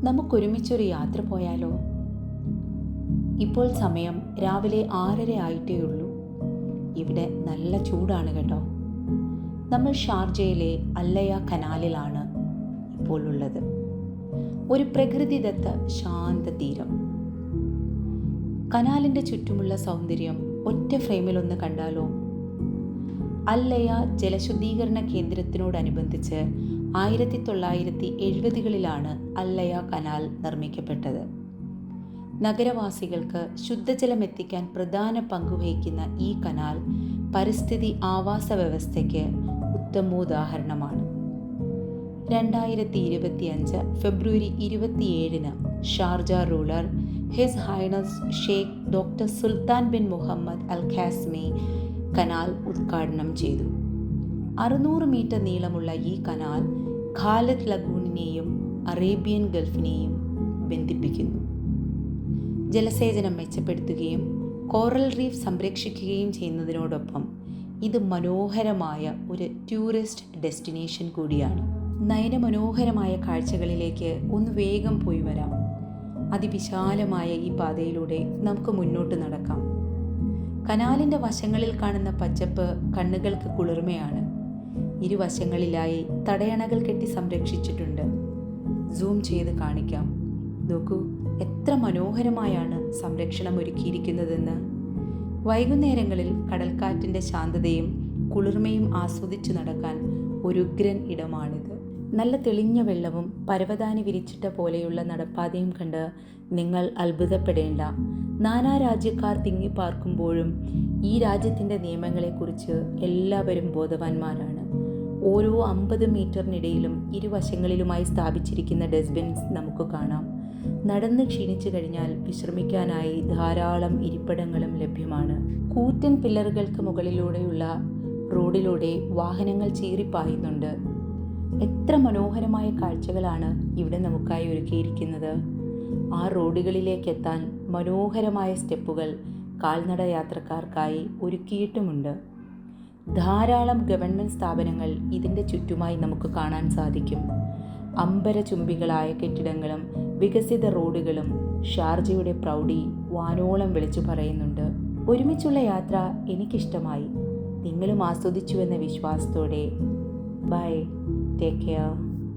നമുക്കൊരുമിച്ചൊരു യാത്ര പോയാലോ? ഇപ്പോൾ സമയം രാവിലെ 6:30 ആയിട്ടേ ഉള്ളൂ. ഇവിടെ നല്ല ചൂടാണ് കേട്ടോ. നമ്മൾ ഷാർജയിലെ അല്ലയ കനാലിലാണ് ഇപ്പോൾ ഉള്ളത്. ഒരു പ്രകൃതിദത്ത ശാന്ത തീരം. കനാലിൻ്റെ ചുറ്റുമുള്ള സൗന്ദര്യം ഒറ്റ ഫ്രെയിമിലൊന്ന് കണ്ടാലോ? അല്ലയ ജലശുദ്ധീകരണ കേന്ദ്രത്തിനോടനുബന്ധിച്ച് 1970കളിലാണ് അല്ലയ കനാൽ നിർമ്മിക്കപ്പെട്ടത്. നഗരവാസികൾക്ക് ശുദ്ധജലം എത്തിക്കാൻ പ്രധാന പങ്കുവഹിക്കുന്ന ഈ കനാൽ പരിസ്ഥിതി ആവാസ വ്യവസ്ഥയ്ക്ക് ഉത്തമോദാഹരണമാണ്. 2025 February 27 Sharjah ruler His Highness Sheikh doctor Sultan bin Muhammad Al Qasimi canal ഉദ്ഘാടനം ചെയ്തു. 600 മീറ്റർ നീളമുള്ള ഈ കനാൽ ഖാലിദ് ലഗൂണിനെയും അറേബ്യൻ ഗൾഫിനെയും ബന്ധിപ്പിക്കുന്നു. ജലസേചനം മെച്ചപ്പെടുത്തുകയും കോറൽ റീഫ് സംരക്ഷിക്കുകയും ചെയ്യുന്നതിനോടൊപ്പം ഇത് മനോഹരമായ ഒരു ടൂറിസ്റ്റ് ഡെസ്റ്റിനേഷൻ കൂടിയാണ്. നയനമനോഹരമായ കാഴ്ചകളിലേക്ക് ഒന്ന് വേഗം പോയി വരാം. അതിവിശാലമായ ഈ പാതയിലൂടെ നമുക്ക് മുന്നോട്ട് നടക്കാം. കനാലിൻ്റെ വശങ്ങളിൽ കാണുന്ന പച്ചപ്പ് കണ്ണുകൾക്ക് കുളിർമയാണ്. ഇരുവശങ്ങളിലായി തടയണകൾ കെട്ടി സംരക്ഷിച്ചിട്ടുണ്ട്. സൂം ചെയ്ത് കാണിക്കാം. നോക്കൂ, എത്ര മനോഹരമായാണ് സംരക്ഷണം ഒരുക്കിയിരിക്കുന്നതെന്ന്. വൈകുന്നേരങ്ങളിൽ കടൽക്കാറ്റിൻ്റെ ശാന്തതയും കുളിർമയും ആസ്വദിച്ചു നടക്കാൻ ഒരു ഉഗ്രൻ ഇടമാണിത്. നല്ല തെളിഞ്ഞ വെള്ളവും പരവതാനി വിരിച്ചിട്ട പോലെയുള്ള നടപ്പാതയും കണ്ട് നിങ്ങൾ അത്ഭുതപ്പെടേണ്ട. നാനാ രാജ്യക്കാർ തിങ്ങിപ്പാർക്കുമ്പോഴും ഈ രാജ്യത്തിൻ്റെ നിയമങ്ങളെക്കുറിച്ച് എല്ലാവരും ബോധവാന്മാരാണ്. ഓരോ 50 മീറ്ററിനിടയിലും ഇരുവശങ്ങളിലുമായി സ്ഥാപിച്ചിരിക്കുന്ന ഡസ്റ്റ്ബിൻസ് നമുക്ക് കാണാം. നടന്ന് ക്ഷീണിച്ചു കഴിഞ്ഞാൽ വിശ്രമിക്കാനായി ധാരാളം ഇരിപ്പിടങ്ങളും ലഭ്യമാണ്. കൂറ്റൻ പില്ലറുകൾക്ക് മുകളിലൂടെയുള്ള റോഡിലൂടെ വാഹനങ്ങൾ ചീറിപ്പായുന്നുണ്ട്. എത്ര മനോഹരമായ കാഴ്ചകളാണ് ഇവിടെ നമുക്കായി ഒരുക്കിയിരിക്കുന്നത്. ആ റോഡുകളിലേക്ക് എത്താൻ മനോഹരമായ സ്റ്റെപ്പുകൾ കാൽനട യാത്രക്കാർക്കായി ഒരുക്കിയിട്ടുമുണ്ട്. ധാരാളം ഗവൺമെൻറ് സ്ഥാപനങ്ങൾ ഇതിൻ്റെ ചുറ്റുമായി നമുക്ക് കാണാൻ സാധിക്കും. അംബരചുംബികളായ കെട്ടിടങ്ങളും വികസിത റോഡുകളും ഷാർജയുടെ പ്രൗഢി വാനോളം വിളിച്ചു പറയുന്നുണ്ട്. ഒരുമിച്ചുള്ള യാത്ര എനിക്കിഷ്ടമായി. നിങ്ങളും ആസ്വദിച്ചുവെന്ന വിശ്വാസത്തോടെ ബൈ, ടേക്ക് കെയർ.